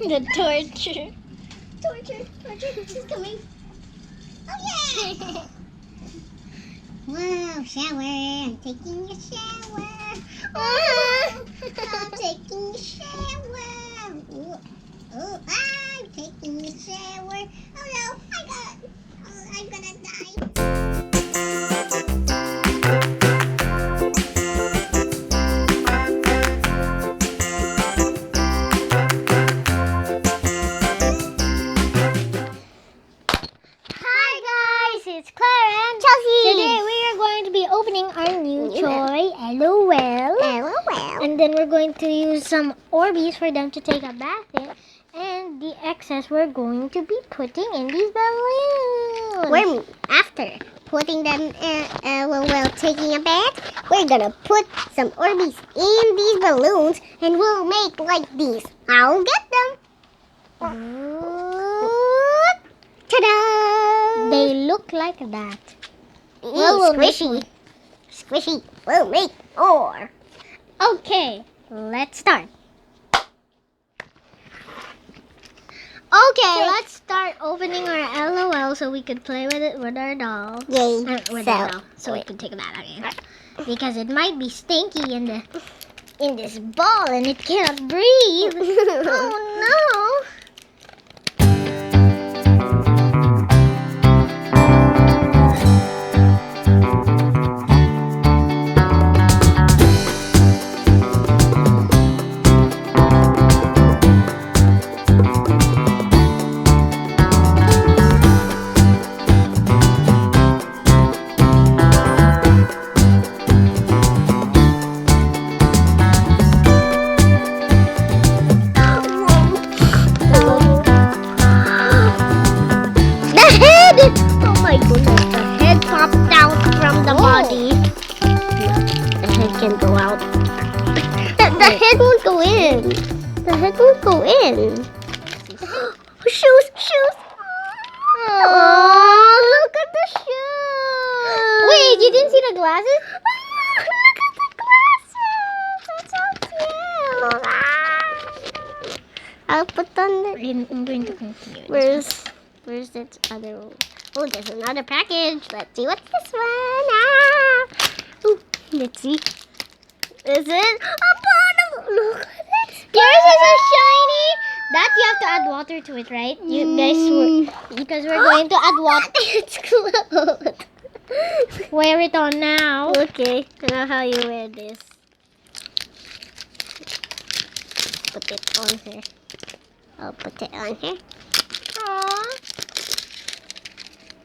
The torture. Torture, she's coming. Oh yeah! Wow, shower. I'm taking a shower. Oh, I'm taking a shower. Oh, I'm taking a shower. Oh no, I'm gonna die. It's Claire and Chelsea. Today we are going to be opening our new toy, LOL. LOL. And then we're going to use some Orbeez for them to take a bath in. And the excess we're going to be putting in these balloons. After putting them, taking a bath, we're gonna put some Orbeez in these balloons and we'll make like these. I'll get them. Ta-da! They look like that. We'll squishy. Squishy. We'll make more. Okay, let's start. Okay, let's start opening our LOL so we could play with it with our doll. Yay. With our doll, so we can take a bath again. Because it might be stinky in this ball and it cannot breathe. Oh no! Oh my goodness, the head popped out from the body. The head can go out. The head won't go in. The head won't go in. Shoes. Oh, look at the shoes. Wait, you didn't see the glasses? Look at the glasses. That's so cute. I'll put on the... I'm going to continue. Where's that other one? Oh, there's another package. Let's see what's this one. Ooh, let's see. Is it a bottle? Look at it. Yours is a shiny. That you have to add water to it, right? You guys, because we're going to add water. It's closed. Wear it on now. Okay, I know how you wear this. Put it on here. I'll put it on here. Aww.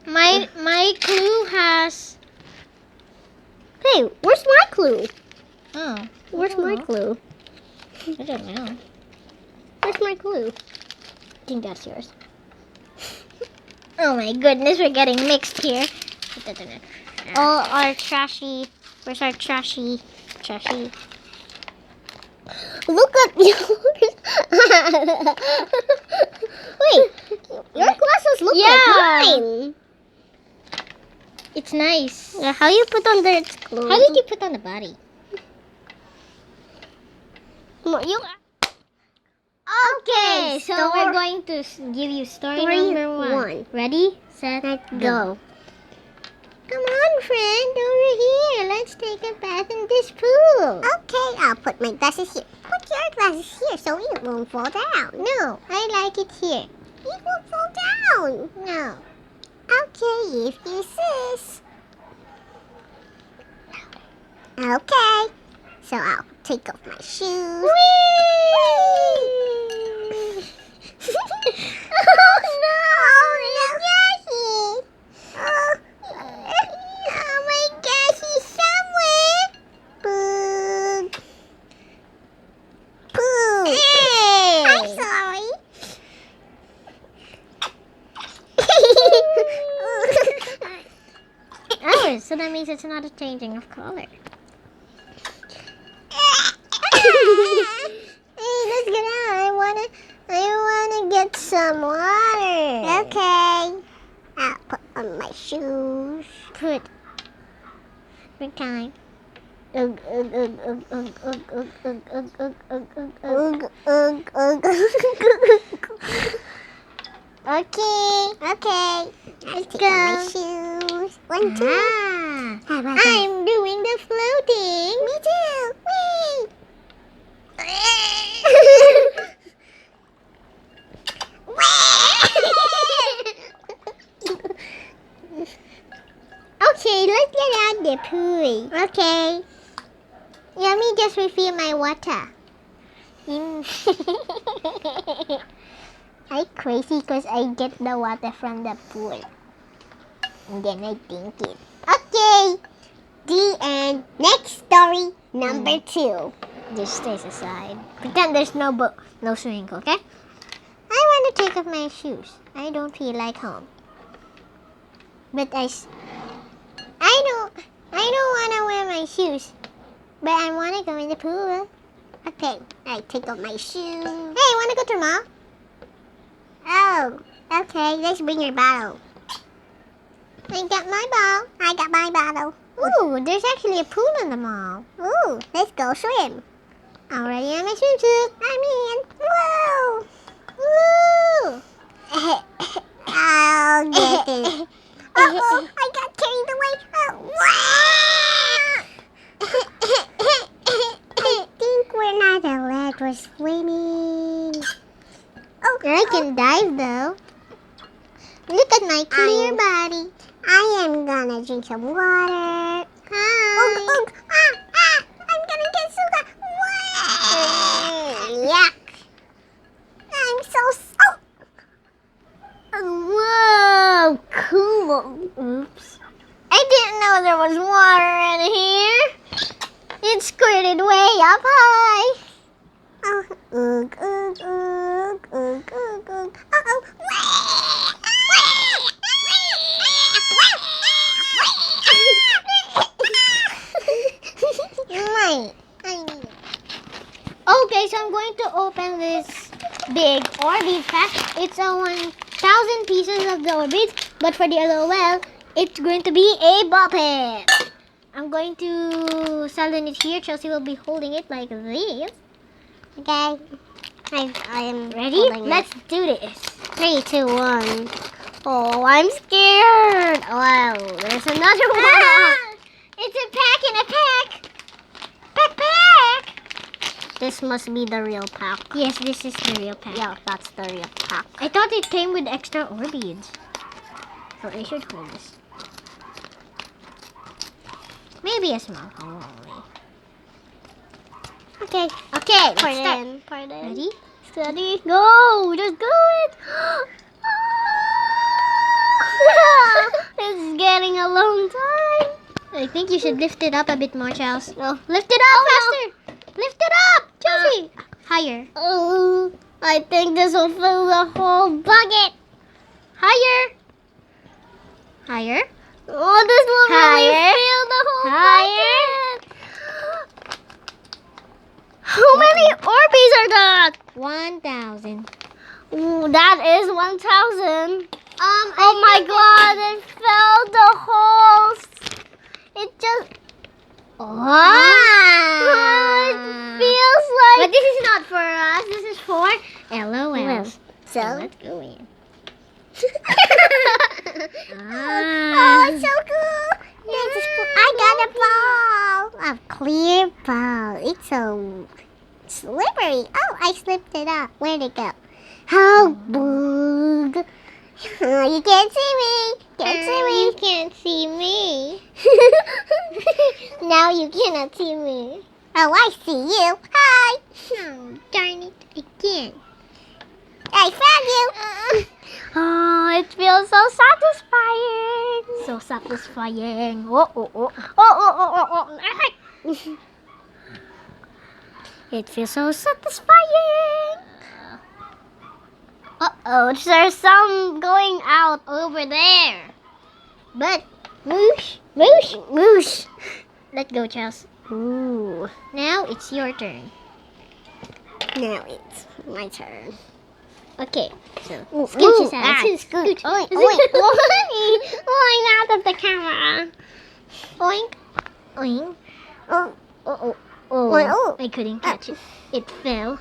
My clue has. Hey, where's my clue? Oh, Where's my clue? I don't know. Where's my clue? I think that's yours. Oh my goodness, we're getting mixed here. All our trashy. Where's our trashy? Look at yours. Wait, your glasses look like mine. It's nice. Yeah, how you put on the clothes? How did you put on the body? Okay, so we're going to give you story number one. Ready, set, go. Come on, friend, over here. Let's take a bath in this pool. Okay, I'll put my glasses here. Put your glasses here so it won't fall down. No, I like it here. It won't fall down. No. Okay, if you insist. Okay, so I'll take off my shoes. Oh no! Oh no! Oh my gosh, he's somewhere. Poop. Hey! I'm sorry. Oh, so that means it's not a changing of color. Hey, let's get out. I wanna get some water. Okay. I'll put on my shoes. Put. What kind? Ugh, ugh, ugh, ugh, ugh, ugh, ugh, ugh, ugh, ugh, ugh, ugh, ugh. Okay. Okay. Let's Take off my go. shoes. 1, 2. Ah, How about that? I'm doing the floating. Me too. Whee! Okay, let's get out the pool. Okay. Let me just refill my water. I'm crazy because I get the water from the pool. And then I drink it. Okay. The end. Next story, number 2. Just stays aside. Pretend there's no swimming pool, okay? I want to take off my shoes. I don't feel like home. But I don't want to wear my shoes. But I want to go in the pool. Okay. I take off my shoes. Hey, want to go to mall? Oh, okay. Let's bring your bottle. I got my ball. I got my bottle. Ooh, there's actually a pool in the mall. Ooh, let's go swim. Already in my swimsuit. I'm in. Woo! Woo! I'll get it. Uh-oh, I got carried away. I think we're not allowed for swimming. I can dive though. Look at my clear I'm- body. I am gonna drink some water. Hi. I'm gonna get sugar. Yuck. I'm so Whoa, cool. Oops. I didn't know there was water in here. It squirted way up high. Oh, ugh, ugh, ugh, ugh, ugh, ugh. Uh-oh. Right. I need it. Okay, so I'm going to open this big Orbeez pack. It's a 1,000 pieces of the Orbeez, but for the LOL, it's going to be a ball pen. I'm going to silent it here. Chelsea will be holding it like this. Okay. I am Ready? holding Let's do this. 3, 2, 1. Oh, I'm scared. Wow, there's another one. Ah! It's a pack in a pack. Pack. This must be the real pack. Yes, this is the real pack. Yeah, that's the real pack. I thought it came with extra Orbeez. So I should hold this. Maybe a small hole only. Okay, let's start. Pardon. Ready? Steady, go! Just do it! It's getting a long time. I think you should lift it up a bit more, Charles. No. Lift it up faster! Lift it up! Chelsea! Higher. Oh, I think this will fill the whole bucket. Higher. Higher. Oh, this will really Higher. fill the whole Higher. bucket. How many Orbeez are that? 1,000. Ooh, that is 1,000. Oh my God! It filled the holes. It just. Wow. It feels like. But this is not for us. This is for LOLs. So, Let's go in. oh, it's so cool. I got a ball. A clear ball. It's so slippery. Oh, I slipped it up. Where'd it go? Oh, boog. You can't see me. Can't see me. You can't see me. Now you cannot see me. Oh, I see you. Hi. Oh, darn it. Again. I found you. Oh, it feels so satisfying. So satisfying. Oh. It feels so satisfying. Uh-oh, there's some going out over there. But, moosh. Let's go, Charles. Ooh, Now it's your turn. now it's my turn. Okay, so Ooh, scooch ooh, his out. scooch. Oink, Oink. oink, out of the camera. Oink, oink. Oh, Oh, oh. I couldn't catch it. It fell.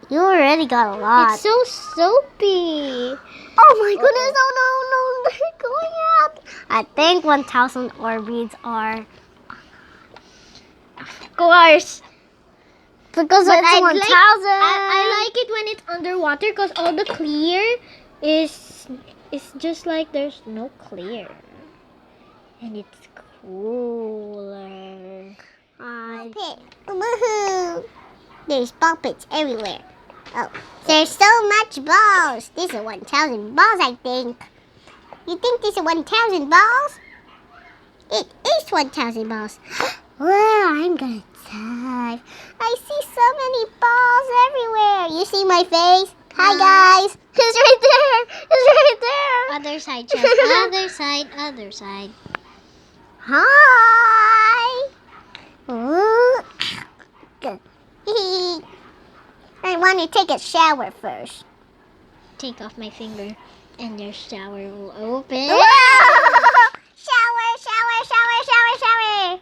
You already got a lot. It's so soapy. Oh my goodness! Oh no, they're going out. I think 1,000 Orbeez are Of course. because But it's I 1,000. I like it when it's underwater because all the clear is just like there's no clear. And it's cooler. Okay. Woohoo! There's puppets everywhere. Oh, there's so much balls. This is 1,000 balls, I think. You think this is 1,000 balls? It is 1,000 balls. Wow, I'm gonna die. I see so many balls everywhere. You see my face? Hi, guys. It's right there. It's right there. Other side, chest. Other side, other side. Hi. Ooh. Good. I want to take a shower first. Take off my finger and your shower will open. Shower, shower, shower, shower, shower.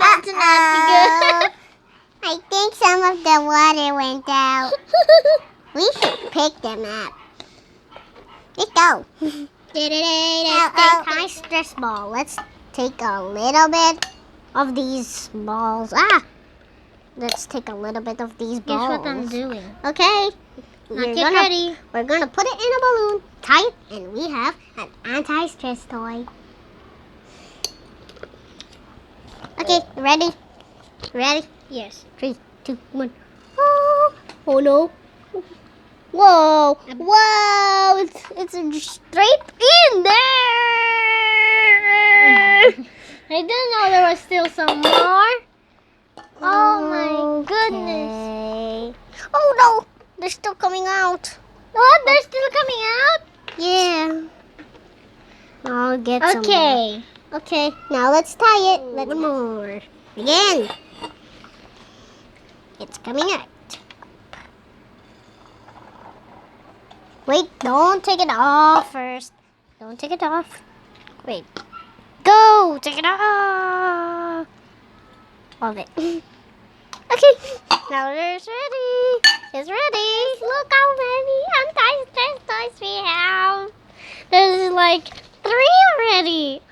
That's not good. I think some of the water went out. We should pick them up. Let's go. High stress ball. Let's take a little bit of these balls. Let's take a little bit of these Guess balls. what I'm doing? Okay. Not yet ready. We're gonna put it in a balloon, tie it, and we have an anti-stress toy. Okay, ready? Ready? Yes. 3, 2, 1. Oh no! Whoa! Whoa! It's straight in there. I didn't know there was still some more. Oh my goodness. Oh no! They're still coming out. What? They're still coming out? Yeah. I'll get some. Okay. Okay, now let's tie it. One more. Again. It's coming out. Wait, don't take it off first. Don't take it off. Wait. Go! Take it off. All of it. Okay. Now it's ready. It's ready. Look how many anti-stress toys we have. There's like 3 already.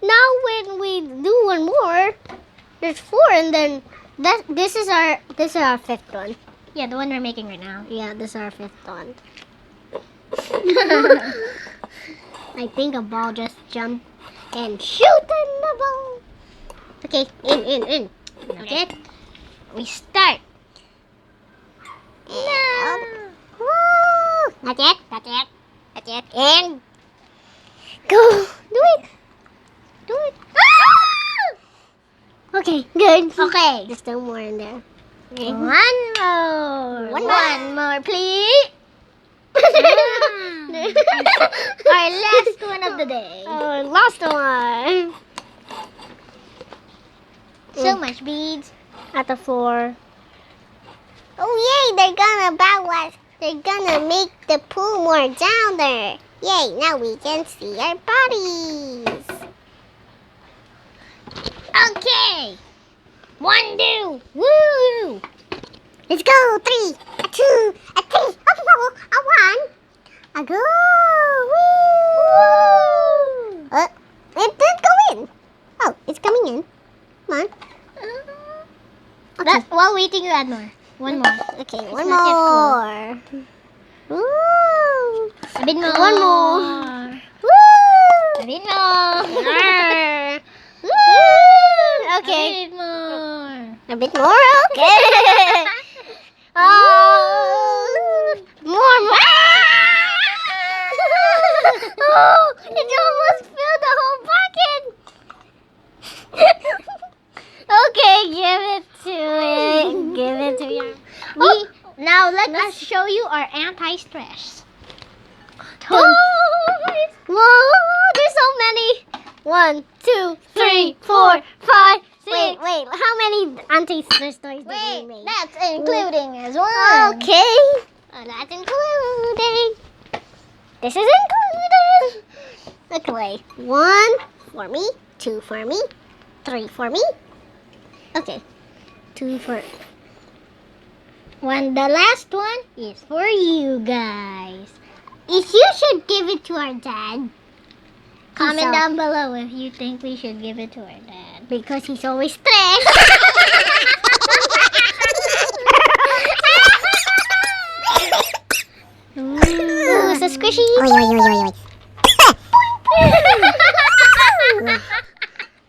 Now when we do one more, there's 4, and then this is our 5th one. Yeah, the one we're making right now. Yeah, this is our 5th one. I think a ball just jumped and shoot in the ball. Okay, in. Okay, we start. No. Woo! Not yet. And go. Do it. Okay, good. Okay. There's no more in there. Okay. One more. One more, please. Our last one of the day. Oh, last one. So much beads. At the 4. Oh yay! They're gonna make the pool more down there. Yay! Now we can see our bodies. Okay. 1, 2. Woo! Let's go. 3, a 2, a 3, a 1, a go. Woo! It did go in. Oh, it's coming in. Come on. Okay. While waiting, you add more. One more. Okay, It's one not more. Woo! A bit more. One more. A Woo! bit more. Woo! Okay. A bit more. A bit more? Okay. Oh! More. Oh! It almost filled the whole bucket. Okay, give it to it. Give it to your... Now let us show you our anti-stress. Whoa! There's so many. 1, 2, 3, 4, 5, 6. Wait. How many anti-stress toys did we make? That's including as well. Okay. That's including. This is included. Okay, wait. 1 for me, 2 for me, 3 for me. Okay. 2 for... The last one is for you guys. If you should give it to our dad. Comment down below if you think we should give it to our dad. Because he's always stressed. Ooh, it's a squishy. Oy.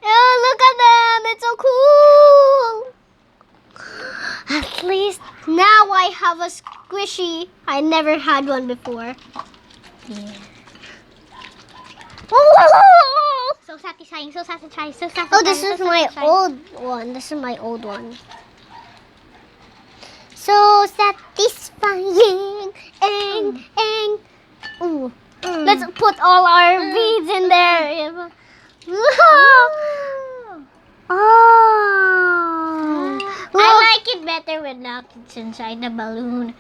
Oh, look at them. It's so cool. At least now I have a squishy. I never had one before. Yeah. So satisfying, so satisfying, so satisfying. Oh, this is so my satisfying. old one. This is my old one. So satisfying. Ooh. Let's put all our beads in there. Oh. I like it better without it's inside the balloon.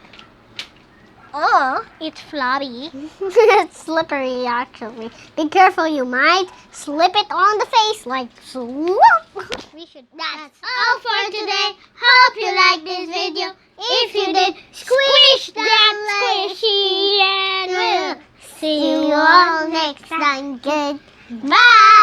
Oh, it's floppy. It's slippery, actually. Be careful, you might slip it on the face like swoop. That's all for today. Hope you liked this video. If you did, squish that squishy and we'll See you all next time. Goodbye. Bye.